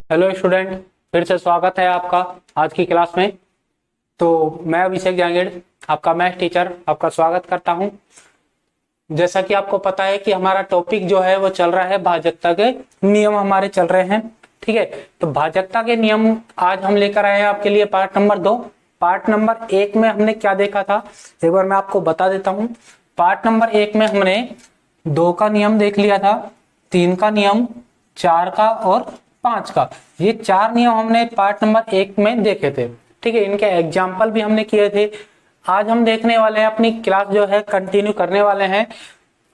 Hello student, फिर से स्वागत है आपका आज की क्लास में। तो मैं अभिषेक जांगीड़, आपका मैथ टीचर, आपका स्वागत करता हूं। जैसा कि आपको पता है कि हमारा टॉपिक जो है वो चल रहा है भाजकता के नियम हमारे चल रहे हैं। ठीक है, तो भाजकता के नियम आज हम लेकर आए हैं आपके लिए पार्ट नंबर 2। पार्ट नंबर 1 में हमने क्या देखा था, एक बार मैं आपको बता देता हूं। पार्ट नंबर 1 में हमने 2 का नियम देख लिया था, 3 का नियम, 4 का और 5 का। ये 4 नियम हमने पार्ट नंबर 1 में देखे थे। ठीक है, इनके एग्जाम्पल भी हमने किए थे। आज हम देखने वाले हैं, अपनी क्लास जो है कंटिन्यू करने वाले हैं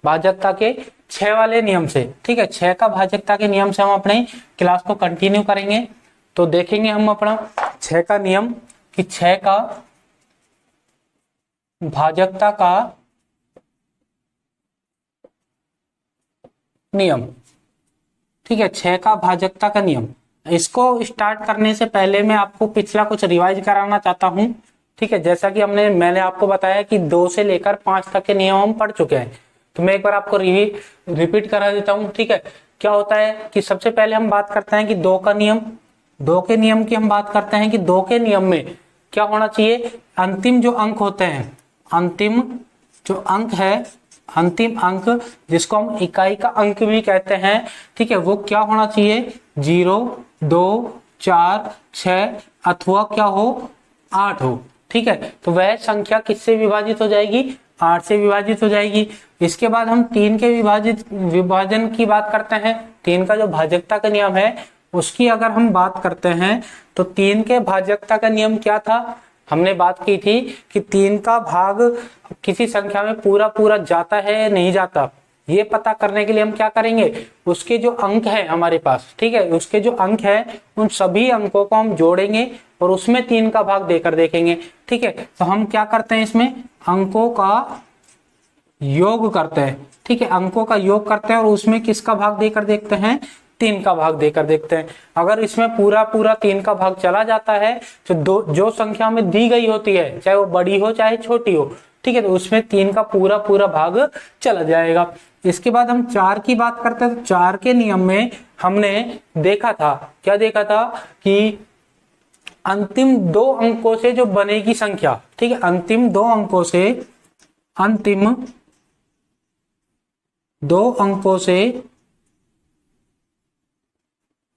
भाजकता के 6 वाले नियम से। ठीक है, 6 का भाजकता के नियम से हम अपने क्लास को कंटिन्यू करेंगे। तो देखेंगे हम अपना 6 का नियम कि 6 का भाजकता का नियम। ठीक है, 6 का भाजकता का नियम। इसको स्टार्ट करने से पहले मैं आपको पिछला कुछ रिवाइज कराना चाहता हूं। ठीक है, जैसा कि मैंने आपको बताया कि 2 से लेकर 5 तक के नियम हम पढ़ चुके हैं, तो मैं एक बार आपको रिपीट करा देता हूं। ठीक है, क्या होता है कि सबसे पहले हम बात करते हैं कि 2 का नियम। 2 के नियम की हम बात करते हैं कि 2 के नियम में क्या होना चाहिए, अंतिम जो अंक होते हैं, अंतिम जो अंक है, अंतिम अंक जिसको हम इकाई का अंक भी कहते हैं, ठीक है, वो क्या होना चाहिए, 0, 2, 4, 6 अथवा क्या हो, 8 हो। ठीक है, तो वह संख्या किससे विभाजित हो जाएगी, 8 से विभाजित हो जाएगी। इसके बाद हम 3 के विभाजन की बात करते हैं। 3 का जो भाजकता का नियम है उसकी अगर हम बात करते हैं तो 3 के भाजकता का नियम क्या था, हमने बात की थी कि 3 का भाग किसी संख्या में पूरा पूरा जाता है या नहीं जाता, ये पता करने के लिए हम क्या करेंगे, उसके जो अंक है हमारे पास, ठीक है, उसके जो अंक है उन सभी अंकों को हम जोड़ेंगे और उसमें 3 का भाग देकर देखेंगे। ठीक है, तो हम क्या करते हैं, इसमें अंकों का योग करते हैं। ठीक है, अंकों का योग करते हैं और उसमें किसका भाग देकर देखते हैं, 3 का भाग देकर देखते हैं। अगर इसमें पूरा पूरा 3 का भाग चला जाता है तो जो संख्या में दी गई होती है, चाहे वो बड़ी हो चाहे छोटी हो, ठीक है, तो उसमें 3 का पूरा पूरा भाग चला जाएगा। इसके बाद हम 4 की बात करते हैं। तो 4 के नियम में हमने देखा था, क्या देखा था कि अंतिम 2 अंकों से जो बनेगी संख्या, ठीक है, अंतिम 2 अंकों से, अंतिम 2 अंकों से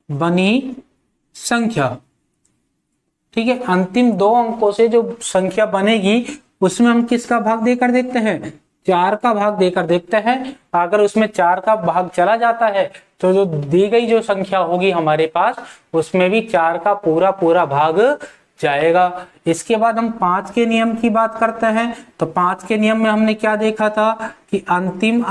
बनी संख्या, ठीक है, अंतिम 2 अंकों से जो संख्या बनेगी उसमें हम किसका भाग देकर देखते हैं, 4 का भाग देकर देखते हैं। अगर उसमें 4 का भाग चला जाता है तो जो दी गई जो संख्या होगी हमारे पास उसमें भी 4 का पूरा पूरा भाग जाएगा। इसके बाद हम 5 के नियम की बात करते हैं। तो 5 के नियम में हमने क्या देखा था कि अंतिम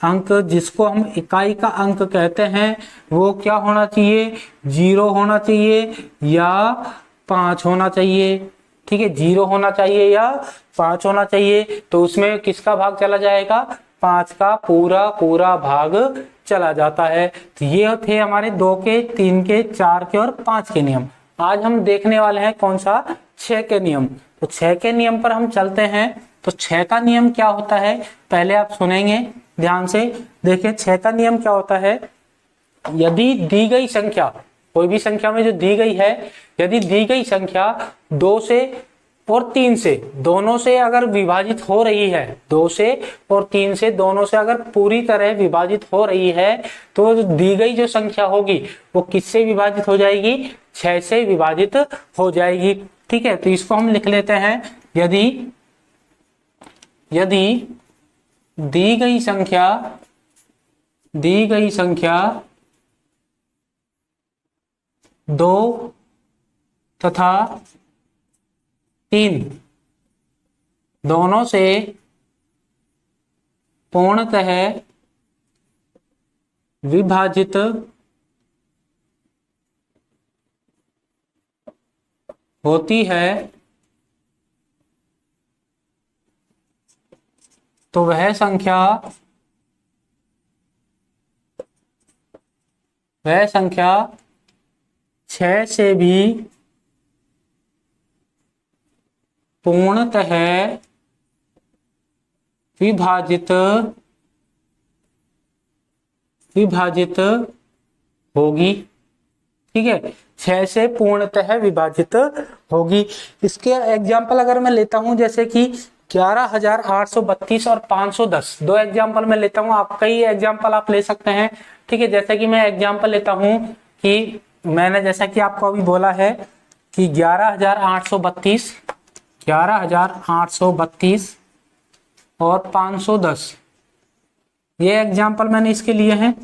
अंक जिसको हम इकाई का अंक कहते हैं वो क्या होना चाहिए, 0 होना चाहिए या 5 होना चाहिए। ठीक है, 0 होना चाहिए या 5 होना चाहिए। तो उसमें किसका भाग चला जाएगा, 5 का पूरा पूरा भाग चला जाता है। तो ये थे हमारे 2 के, 3 के, 4 के और 5 के नियम। आज हम देखने वाले हैं कौन सा, 6 के नियम। तो 6 के नियम पर हम चलते हैं। तो 6 का नियम क्या होता है, पहले आप सुनेंगे ध्यान से। देखिए 6 का नियम क्या होता है, यदि दी गई संख्या, कोई भी संख्या में जो दी गई है, यदि दी गई संख्या 2 से और 3 से दोनों से अगर विभाजित हो रही है, 2 से और 3 से दोनों से अगर पूरी तरह विभाजित हो रही है, तो दी गई जो संख्या होगी वो किससे विभाजित हो जाएगी, 6 से विभाजित हो जाएगी। ठीक है, तो इसको हम लिख लेते हैं, यदि दी गई संख्या 2 तथा 3 दोनों से पूर्णतः विभाजित होती है, तो वह संख्या वह संख्या 6 से भी पूर्णतः विभाजित होगी। ठीक है, 6 से पूर्णतः विभाजित होगी। इसके एग्जाम्पल अगर मैं लेता हूं, जैसे कि 11,832 और 510, दो एग्जाम्पल मैं लेता हूं, आप कई एग्जाम्पल आप ले सकते हैं। ठीक है, जैसे कि मैं एग्जाम्पल लेता हूं कि मैंने जैसा कि आपको अभी बोला है कि 11,832 और 510, ये एग्जाम्पल मैंने इसके लिए हैं।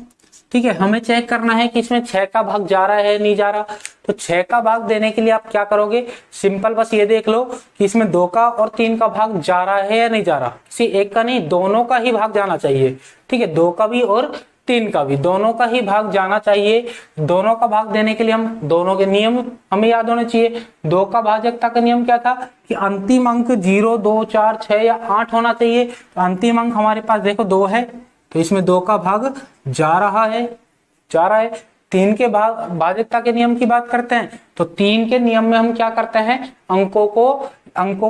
ठीक है, हमें चेक करना है कि इसमें 6 का भाग जा रहा है नहीं जा रहा। तो 6 का भाग देने के लिए आप क्या करोगे, सिंपल बस ये देख लो कि इसमें 2 का और 3 का भाग जा रहा है या नहीं जा रहा। किसी एक का नहीं, दोनों का ही भाग जाना चाहिए। ठीक है, 2 का भी और 3 का भी, दोनों का ही भाग जाना चाहिए। दोनों का भाग देने के लिए हम दोनों के नियम हमें याद होने चाहिए। 2 का भाजकता का नियम क्या था कि अंतिम अंक 0, 2, 4, 6 या 8 होना चाहिए। तो अंतिम अंक हमारे पास देखो 2 है, तो इसमें 2 का भाग जा रहा है। 3 के भाजकता के नियम की बात करते हैं, तो 3 के नियम में हम क्या करते हैं, अंकों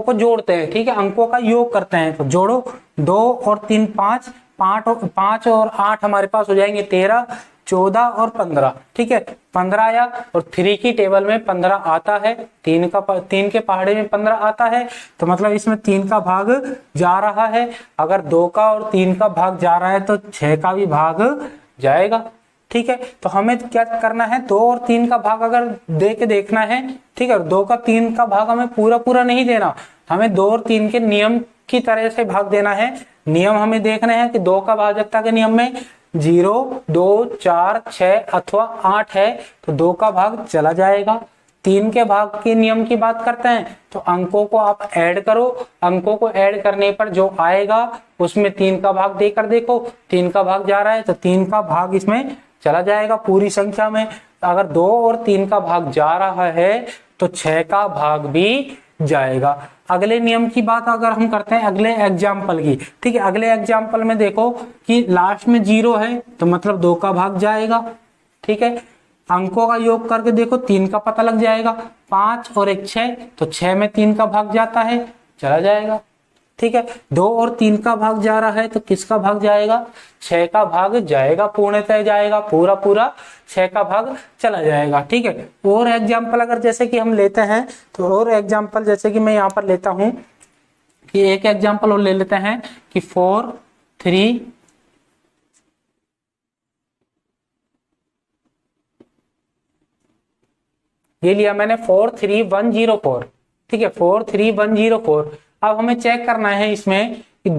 को जोड़ते हैं। ठीक है, अंकों का योग करते हैं। तो जोड़ो, 2 और 3 5, 5 और 8 हमारे पास हो जाएंगे 13, 14 और 15। ठीक है, 15 आया और 3 की टेबल में 15 आता है, 3 के पहाड़े में 15 आता है। तो मतलब इसमें 3 का भाग जा रहा है। अगर 2 का और 3 का भाग जा रहा है तो 6 का भी भाग जाएगा। ठीक है, तो हमें क्या करना है, 2 और 3 का भाग अगर दे के देखना है। ठीक है, 2 का 3 का भाग हमें पूरा नहीं देना, हमें 2 और 3 के नियम की तरह से भाग देना है। नियम हमें देखना है कि 2 का भाजकता के नियम में 0, 2, 4, 6 अथवा 8 है, तो 2 का भाग चला जाएगा। 3 के भाग के नियम की बात करते हैं, तो अंकों को आप ऐड करो, अंकों को ऐड करने पर जो आएगा उसमें 3 का भाग देकर देखो, 3 का भाग जा रहा है तो 3 का भाग इसमें चला जाएगा पूरी संख्या में। अगर 2 और 3 का भाग जा रहा है तो 6 का भाग भी जाएगा। अगले नियम की बात अगर हम करते हैं अगले एग्जाम्पल की। ठीक है, अगले एग्जाम्पल में देखो कि लास्ट में 0 है तो मतलब 2 का भाग जाएगा। ठीक है, अंकों का योग करके देखो, 3 का पता लग जाएगा, 5 और 1 6, तो 6 में 3 का भाग जाता है, चला जाएगा। ठीक है, 2 और 3 का भाग जा रहा है तो किसका भाग जाएगा, 6 का भाग जाएगा, पूर्णतः जाएगा, पूरा 6 का भाग चला जाएगा। ठीक है, और एग्जाम्पल अगर जैसे कि हम लेते हैं, तो और एग्जाम्पल जैसे कि मैं यहाँ पर लेता हूं कि एक एग्जाम्पल और ले लेते हैं कि 4 3 ये लिया मैंने 43104। ठीक है, 43104। अब हमें चेक करना है इसमें कि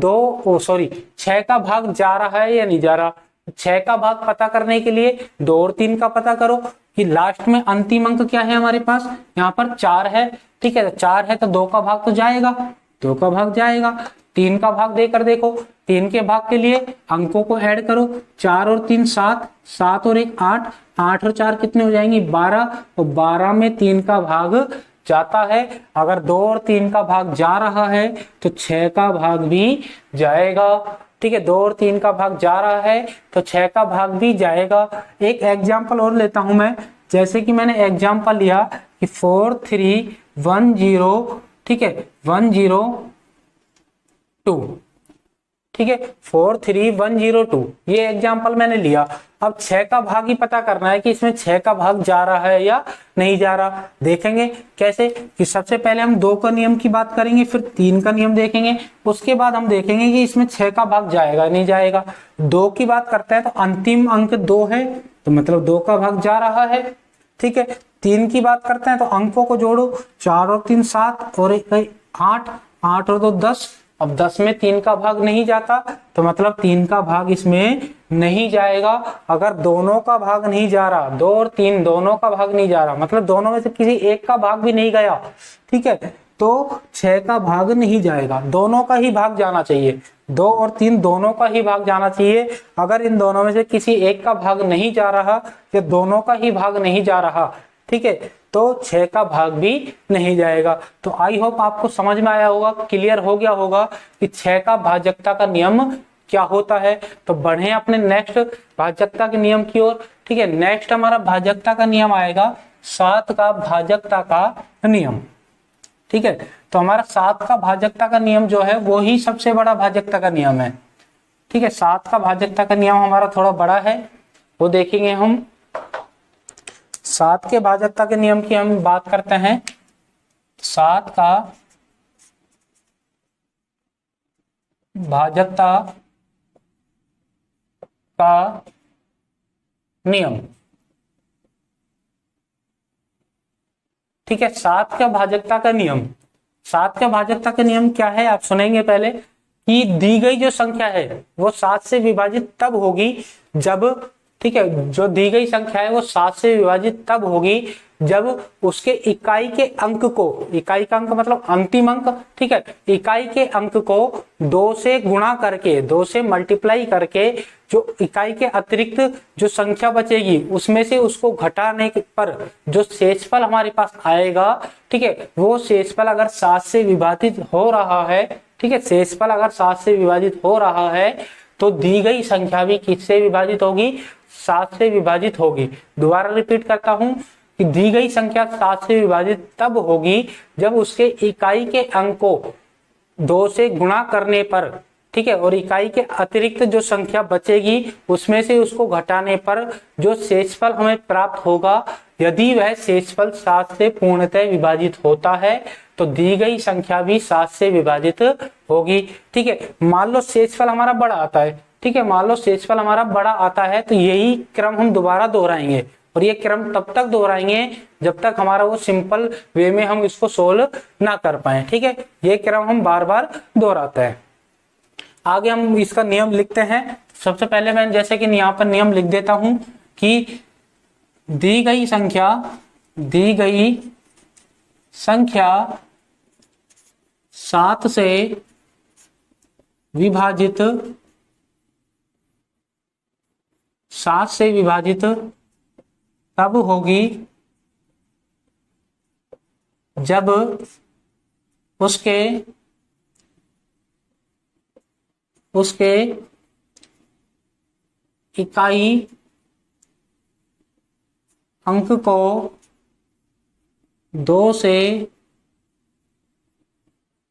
6 का भाग जा रहा है या नहीं जा रहा। 6 का भाग पता करने के लिए 2 और 3 का पता करो कि लास्ट में अंतिम अंक क्या है हमारे पास, यहाँ पर 4 है। ठीक है, 4 है तो 2 का भाग तो जाएगा, 2 का भाग जाएगा। 3 का भाग देकर देखो, 3 के भाग के लिए अंकों को ऐड करो, 4 और 3 7, 7 और 1 8, 8 और 4 कितने हो जाएंगे 12, और 12 में 3 का भाग जाता है। अगर 2 और 3 का भाग जा रहा है तो 6 का भाग भी जाएगा। ठीक है, 2 और 3 का भाग जा रहा है तो 6 का भाग भी जाएगा। एक एग्जाम्पल और लेता हूं मैं, जैसे कि मैंने एग्जाम्पल लिया कि 43102। ठीक है, 102। ठीक है, 43102 ये एग्जाम्पल मैंने लिया। अब 6 का भाग ही पता करना है कि इसमें 6 का भाग जा रहा है या नहीं जा रहा। देखेंगे कैसे कि सबसे पहले हम 2 का नियम की बात करेंगे, फिर 3 का नियम देखेंगे, उसके बाद हम देखेंगे कि इसमें 6 का भाग जाएगा नहीं जाएगा। 2 की बात करते हैं तो अंतिम अंक 2 है तो मतलब 2 का भाग जा रहा है। ठीक है, 3 की बात करते हैं तो अंकों को जोड़ो, 4 और 3 7 और 8, 8 और 2 10। अब 10 में 3 का भाग नहीं जाता तो मतलब 3 का भाग इसमें नहीं जाएगा। अगर दोनों का भाग नहीं जा रहा, 2 और 3 दोनों का भाग नहीं जा रहा, मतलब दोनों में से किसी एक का भाग भी नहीं गया, ठीक है, तो 6 का भाग नहीं जाएगा, दोनों का ही भाग जाना चाहिए। 2 और 3 दोनों का ही भाग जाना चाहिए। अगर इन दोनों में से किसी एक का भाग नहीं जा रहा या दोनों का ही भाग नहीं जा रहा, ठीक है, तो 6 का भाग भी नहीं जाएगा। तो आई होप आपको समझ में आया होगा, क्लियर हो गया होगा कि 6 का भाजकता का नियम क्या होता है। तो बढ़े अपने नेक्स्ट भाजकता के नियम की ओर। ठीक है, नेक्स्ट हमारा भाजकता का नियम आएगा 7 का भाजकता का नियम। ठीक है, तो हमारा 7 का भाजकता का नियम जो है वो ही सबसे बड़ा भाजकता का नियम है। ठीक है, 7 का भाजकता का नियम हमारा थोड़ा बड़ा है, वो देखेंगे हम। 7 के भाजकता के नियम की हम बात करते हैं। 7 का भाजकता का नियम, ठीक है। 7 का भाजकता का नियम, 7 का भाजकता का नियम क्या है आप सुनेंगे पहले, कि दी गई जो संख्या है वो 7 से विभाजित तब होगी जब, ठीक है, जो दी गई संख्या है वो 7 से विभाजित तब होगी जब उसके इकाई के अंक को, इकाई का अंक मतलब अंतिम अंक, ठीक है, इकाई के अंक को 2 से गुणा करके, 2 से मल्टीप्लाई करके जो इकाई के अतिरिक्त जो संख्या बचेगी उसमें से उसको घटाने पर जो शेषफल हमारे पास आएगा, ठीक है, वो शेषफल अगर 7 से विभाजित हो रहा है, ठीक है, शेषफल अगर 7 से विभाजित हो रहा है तो दी गई संख्या भी किससे विभाजित होगी, 7 से विभाजित होगी। दोबारा रिपीट करता हूं कि दी गई संख्या 7 से विभाजित तब होगी जब उसके इकाई के अंक को 2 से गुणा करने पर, ठीक है, और इकाई के अतिरिक्त जो संख्या बचेगी उसमें से उसको घटाने पर जो शेषफल हमें प्राप्त होगा, यदि वह शेषफल 7 से पूर्णतः विभाजित होता है तो दी गई संख्या भी 7 से विभाजित होगी, ठीक है। मान लो शेषफल हमारा बड़ा आता है, ठीक है, मान लो शेषफल हमारा बड़ा आता है तो यही क्रम हम दोबारा दोहराएंगे, और ये क्रम तब तक दोहराएंगे जब तक हमारा वो सिंपल वे में हम इसको सोल्व ना कर पाए, ठीक है, ये क्रम हम बार बार दोहराते हैं। आगे हम इसका नियम लिखते हैं। सबसे पहले मैं जैसे कि यहाँ पर नियम लिख देता हूं कि दी गई संख्या 7 से विभाजित, 7 से विभाजित तब होगी जब उसके इकाई अंक को 2 से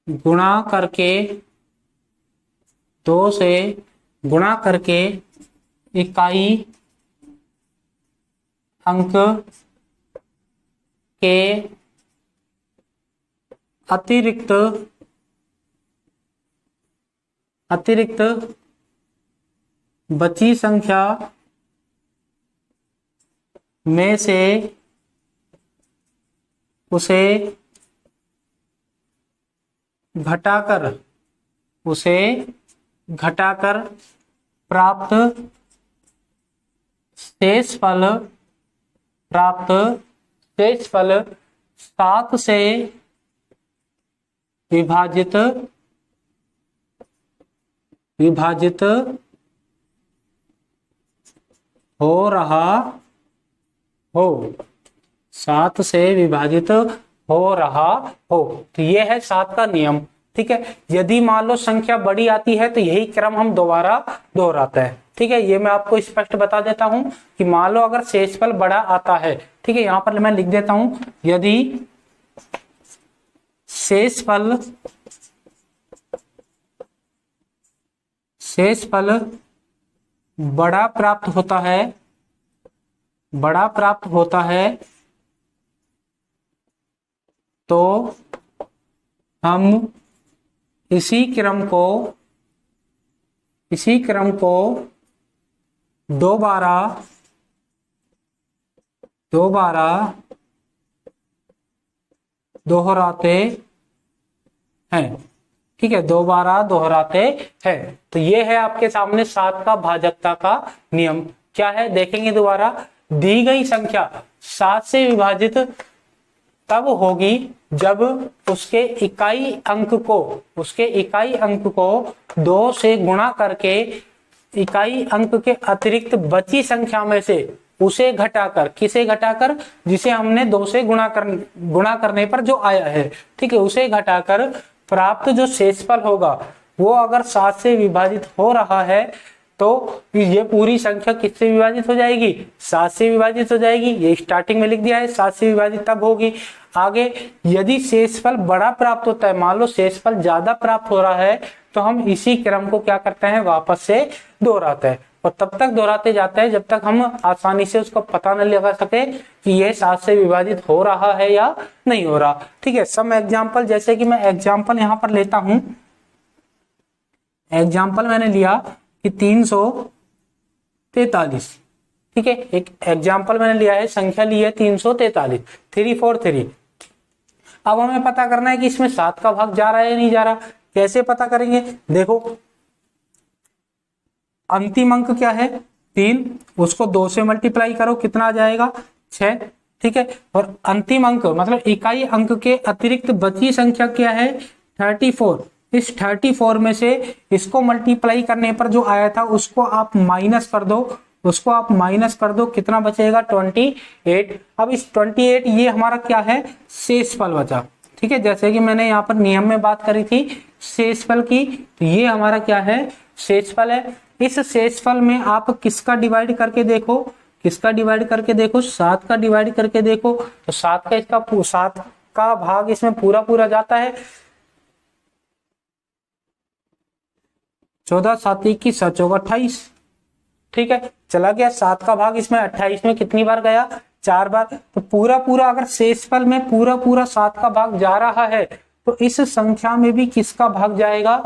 गुणा करके, 2 से गुणा करके इकाई अंक के अतिरिक्त बची संख्या में से उसे घटाकर प्राप्त शेषफल 7 से विभाजित हो रहा हो, 7 से विभाजित हो रहा हो। तो ये है 7 का नियम, ठीक है। यदि मान लो संख्या बड़ी आती है तो यही क्रम हम दोबारा दोहराते हैं, ठीक है। ये मैं आपको स्पष्ट बता देता हूं कि मान लो अगर शेषफल बड़ा आता है, ठीक है, यहां पर मैं लिख देता हूं, यदि शेषफल बड़ा प्राप्त होता है तो हम इसी क्रम को दोबारा दोहराते हैं, ठीक है, दोबारा दोहराते हैं। तो ये है आपके सामने 7 का भाजकता का नियम। क्या है देखेंगे दोबारा, दी गई संख्या 7 से विभाजित तब होगी जब उसके इकाई अंक को 2 से गुणा करके इकाई अंक के अतिरिक्त बची संख्या में से उसे घटाकर, किसे घटाकर, जिसे हमने 2 से गुणा करने पर जो आया है, ठीक है, उसे घटाकर प्राप्त जो शेषफल होगा वो अगर 7 से विभाजित हो रहा है तो ये पूरी संख्या किससे विभाजित हो जाएगी, 7 से विभाजित हो जाएगी। ये स्टार्टिंग में लिख दिया है, 7 से विभाजित तब होगी। आगे यदि शेषफल बड़ा प्राप्त होता है, मान लो शेषफल ज्यादा प्राप्त हो रहा है, तो हम इसी क्रम को क्या करते हैं, वापस से दोहराते हैं और तब तक दोहराते जाते हैं जब तक हम आसानी से उसको पता न लगा सके कि यह 7 से विभाजित हो रहा है या नहीं हो रहा। ठीक है, सम एग्जाम्पल, जैसे कि मैं एग्जाम्पल यहां पर लेता हूं, एग्जाम्पल मैंने लिया कि 343। ठीक है, एक एग्जाम्पल मैंने लिया है, संख्या ली है 343, 343। अब हमें पता करना है कि इसमें 7 का भाग जा रहा है या नहीं जा रहा। कैसे पता करेंगे, देखो अंतिम अंक क्या है 3, उसको 2 से मल्टीप्लाई करो, कितना आ जाएगा 6। ठीक है, और अंतिम अंक मतलब इकाई अंक के अतिरिक्त बची संख्या क्या है 34। इस 34 में से इसको मल्टीप्लाई करने पर जो आया था उसको आप माइनस कर दो, उसको आप माइनस कर दो, कितना बचेगा 28। अब इस 28 ये हमारा क्या है, शेषफल बचा। ठीक है, जैसे कि मैंने यहाँ पर नियम में बात करी थी शेषफल की, तो ये हमारा क्या है, शेषफल है। इस शेषफल में आप किसका डिवाइड करके देखो, किसका डिवाइड करके देखो, 7 का डिवाइड करके देखो, तो 7 का इसका 7 का भाग इसमें पूरा पूरा जाता है। 14 7 21 7 चौका 28। ठीक है, चला गया 7 का भाग इसमें 28 में कितनी बार गया, 4 बार। तो पूरा पूरा अगर शेषफल में पूरा पूरा 7 का भाग जा रहा है तो इस संख्या में भी किसका भाग जाएगा,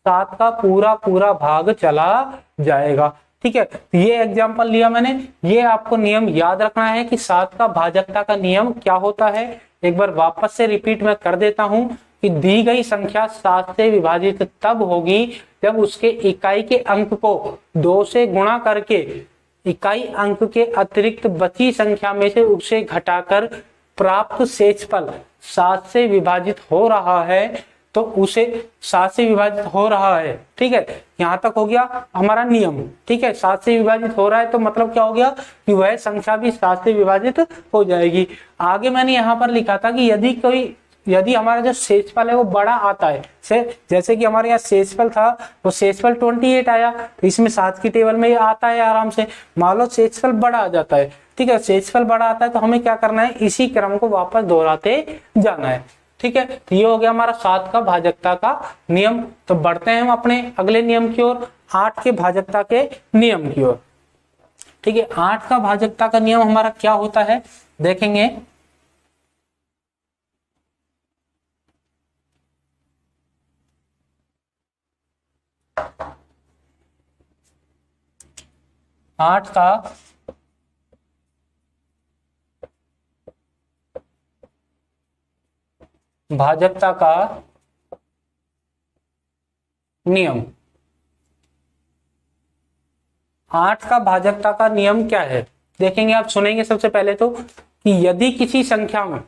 7 का पूरा पूरा भाग चला जाएगा। ठीक है, तो ये एग्जांपल लिया मैंने। ये आपको नियम याद रखना है कि 7 का भाजकता का नियम क्या होता है। एक बार वापस से रिपीट मैं कर देता हूं कि दी गई संख्या 7 से विभाजित तब होगी जब उसके इकाई के अंक को 2 से गुणा करके इकाई अंक के अतिरिक्त बची संख्या में से उसे घटाकर प्राप्त शेषफल 7 से विभाजित हो रहा है, तो उसे 7 से विभाजित हो रहा है। ठीक है, यहां तक हो गया हमारा नियम। ठीक है, 7 से विभाजित हो रहा है तो मतलब क्या हो गया कि वह संख्या भी 7 से विभाजित हो जाएगी। आगे मैंने यहां पर लिखा था कि यदि हमारा जो शेषफल है वो बड़ा आता है, जैसे कि हमारे यहाँ शेषफल था वो शेषफल 28 आया, तो इसमें 7 की टेबल में ये आता है आराम से। मान लो शेषफल बड़ा आ जाता है, ठीक है, शेषफल बड़ा आता है तो हमें क्या करना है, इसी क्रम को वापस दोहराते जाना है। ठीक है, तो ये हो गया हमारा 7 का भाजकता का नियम। तो बढ़ते हैं हम अपने अगले नियम की ओर, 8 के भाजकता के नियम की ओर। ठीक है, 8 का भाजकता का नियम हमारा क्या होता है देखेंगे। आठ का भाजकता का नियम। 8 का भाजकता का नियम क्या है देखेंगे। आप सुनेंगे सबसे पहले तो कि यदि किसी संख्या में,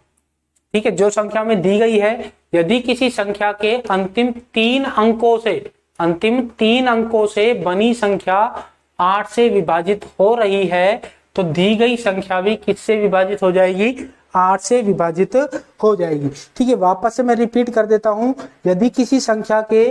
ठीक है, जो संख्या में दी गई है, यदि किसी संख्या के अंतिम 3 अंकों से बनी संख्या 8 से विभाजित हो रही है तो दी गई संख्या भी किससे विभाजित हो जाएगी, 8 से विभाजित हो जाएगी। ठीक है, वापस से मैं रिपीट कर देता हूं, यदि किसी संख्या के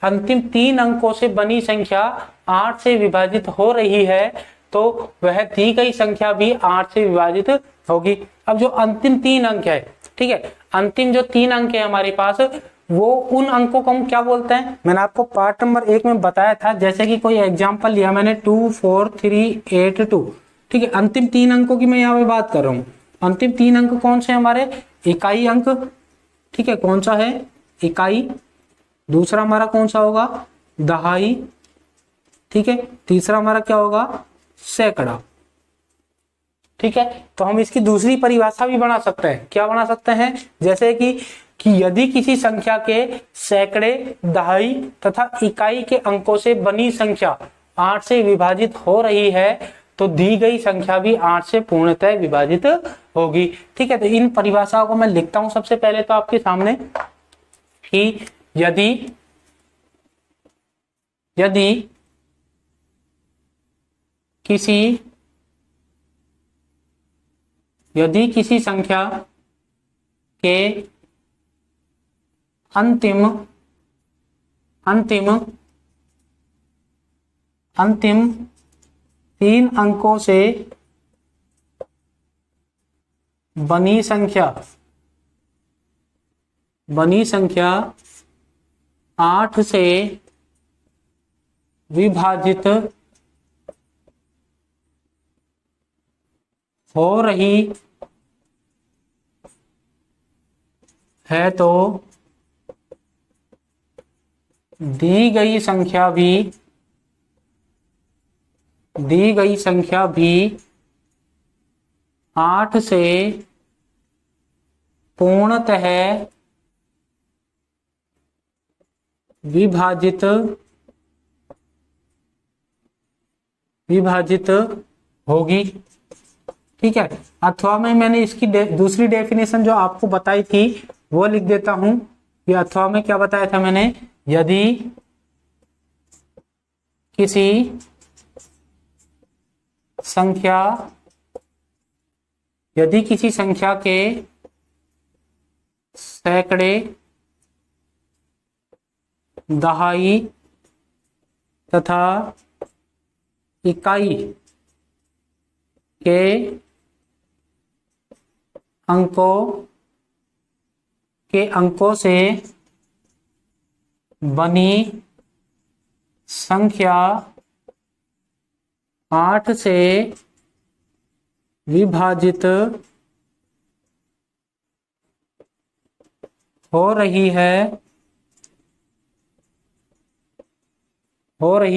अंतिम 3 अंकों से बनी संख्या 8 से विभाजित हो रही है तो वह दी गई संख्या भी 8 से विभाजित होगी। अब जो अंतिम 3 अंक है, ठीक है, अंतिम जो 3 अंक है हमारे पास, वो उन अंकों को हम क्या बोलते हैं, मैंने आपको पार्ट नंबर 1 में बताया था। जैसे कि कोई एग्जांपल लिया मैंने 2 4 3 8 2। ठीक है, अंतिम 3 अंकों की मैं यहाँ पे बात कर रहा हूँ। अंतिम 3 अंक कौन से हमारे, इकाई अंक। ठीक है, कौन सा है, इकाई। दूसरा हमारा कौन सा होगा, दहाई। ठीक है, तीसरा हमारा क्या होगा, सैकड़ा। ठीक है, तो हम इसकी दूसरी परिभाषा भी बना सकते हैं। क्या बना सकते हैं, जैसे कि यदि किसी संख्या के सैकड़े, दहाई तथा इकाई के अंकों से बनी संख्या 8 से विभाजित हो रही है तो दी गई संख्या भी 8 से पूर्णतः विभाजित होगी। ठीक है, तो इन परिभाषाओं को मैं लिखता हूं सबसे पहले तो आपके सामने कि यदि किसी संख्या के अंतिम 3 अंकों से बनी संख्या बनी संख्या 8 से विभाजित हो रही है तो दी गई संख्या भी 8 से पूर्णतः विभाजित होगी। ठीक है, अथवा में मैंने इसकी दूसरी डेफिनेशन जो आपको बताई थी वो लिख देता हूं। ये अथवा में क्या बताया था मैंने, यदि किसी संख्या के सैकड़े, दहाई तथा इकाई के अंकों से बनी संख्या 8 से विभाजित हो रही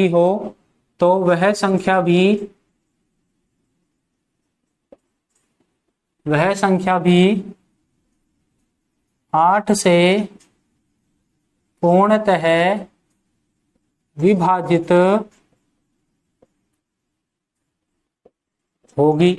हो तो वह संख्या भी 8 से पूर्णतः विभाजित होगी।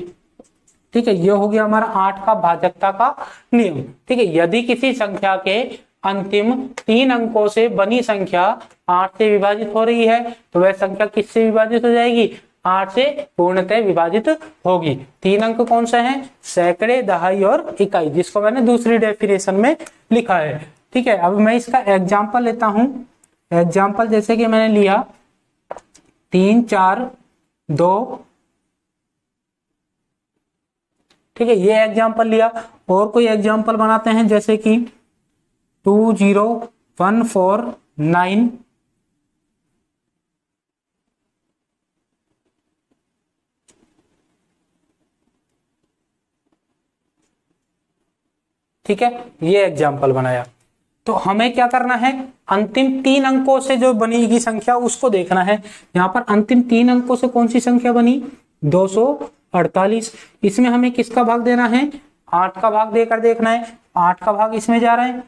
ठीक है, ये हो गया हमारा 8 का भाजकता का नियम। ठीक है, यदि किसी संख्या के अंतिम 3 अंकों से बनी संख्या 8 से विभाजित हो रही है तो वह संख्या किससे विभाजित हो जाएगी, 8 से पूर्णतः विभाजित होगी। 3 अंक कौन से हैं, सैकड़े, दहाई और इकाई, जिसको मैंने दूसरी डेफिनेशन में लिखा है। ठीक है, अब मैं इसका एग्जाम्पल लेता हूं। एग्जाम्पल जैसे कि मैंने लिया 3, 4, 2। ठीक है, ये एग्जाम्पल लिया। और कोई एग्जाम्पल बनाते हैं जैसे कि 2, 0, 1, 4, 9। ठीक है, ये एग्जाम्पल बनाया। तो हमें क्या करना है, अंतिम 3 अंकों से जो बनेगी संख्या उसको देखना है। यहाँ पर अंतिम 3 अंकों से कौन सी संख्या बनी, 248। इसमें हमें किसका भाग देना है, 8 का भाग देकर देखना है। 8 का भाग इसमें जा रहा है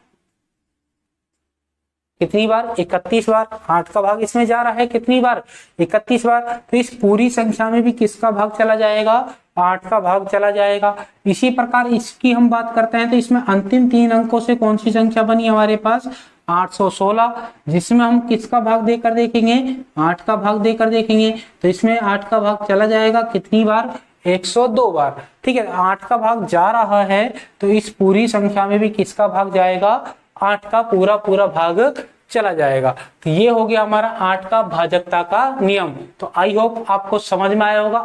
कितनी बार, 31 बार। 8 का भाग इसमें जा रहा है कितनी बार, 31 बार। तो इस पूरी संख्या में भी किसका भाग चला जाएगा, 8 का भाग चला जाएगा। इसी प्रकार इसकी हम बात करते हैं तो इसमें अंतिम 3 अंकों से कौन सी संख्या बनी हमारे पास, 816, जिसमें हम किसका भाग देकर देखेंगे, 8 का भाग देकर देखेंगे। तो इसमें 8 का भाग चला जाएगा कितनी बार, 102 बार। ठीक है, 8 का भाग जा रहा है तो इस पूरी संख्या में भी किसका भाग जाएगा, 8 का पूरा भाग चला जाएगा। तो ये हो गया हमारा 8 का भाजकता का नियम। तो आई होप आपको समझ में आया होगा,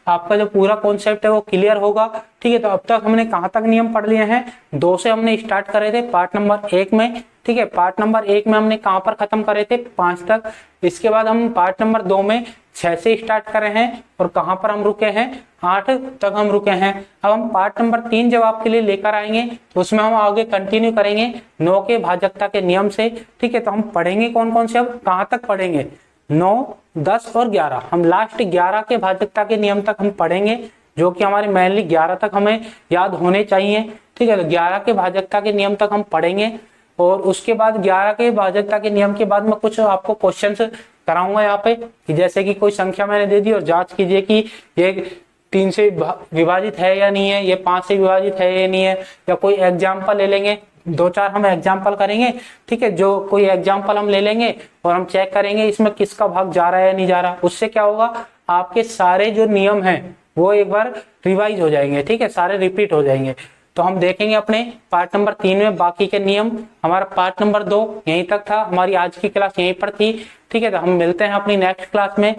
आपका जो पूरा कॉन्सेप्ट है वो क्लियर होगा। ठीक है, तो अब तक हमने कहाँ तक नियम पढ़ लिए हैं, 2 से हमने स्टार्ट करे थे पार्ट नंबर 1 में। ठीक है, पार्ट नंबर 1 में हमने कहाँ पर खत्म करे थे, 5 तक। इसके बाद हम पार्ट नंबर 2 में 6 से स्टार्ट करे हैं और कहाँ पर हम रुके हैं, 8 तक हम रुके हैं। अब हम पार्ट नंबर 3 जब आपके लिए लेकर आएंगे तो उसमें हम आगे कंटिन्यू करेंगे 9 के भाजकता के नियम से। ठीक है, तो हम पढ़ेंगे कौन कौन से, अब कहाँ तक पढ़ेंगे, 9, 10 और 11। हम लास्ट 11 के भाजकता के नियम तक हम पढ़ेंगे, जो कि हमारे मेनली 11 तक हमें याद होने चाहिए। ठीक है, तो 11 के भाजकता के नियम तक हम पढ़ेंगे और उसके बाद 11 के भाजकता के नियम के बाद मैं कुछ आपको क्वेश्चंस कराऊंगा यहाँ पे, कि जैसे कि कोई संख्या मैंने दे दी और जांच कीजिए कि ये 3 से विभाजित है या नहीं है, ये 5 से विभाजित है या नहीं है। या कोई एग्जाम्पल ले लेंगे, 2-4 हम एग्जाम्पल करेंगे। ठीक है, जो कोई एग्जाम्पल हम ले लेंगे और हम चेक करेंगे इसमें किसका भाग जा रहा है या नहीं जा रहा। उससे क्या होगा, आपके सारे जो नियम हैं वो एक बार रिवाइज हो जाएंगे। ठीक है, सारे रिपीट हो जाएंगे। तो हम देखेंगे अपने पार्ट नंबर 3 में बाकी के नियम। हमारा पार्ट नंबर 2 यहीं तक था, हमारी आज की क्लास यहीं पर थी। ठीक है, तो हम मिलते हैं अपनी नेक्स्ट क्लास में।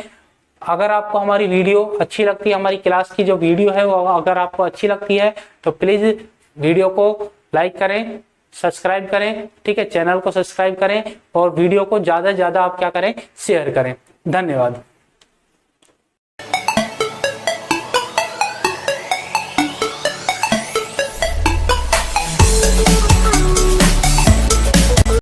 अगर आपको हमारी वीडियो अच्छी लगती है, हमारी क्लास की जो वीडियो है वो अगर आपको अच्छी लगती है तो प्लीज वीडियो को लाइक करें, सब्सक्राइब करें, ठीक है, चैनल को सब्सक्राइब करें और वीडियो को ज्यादा से ज्यादा आप क्या करें, शेयर करें। धन्यवाद।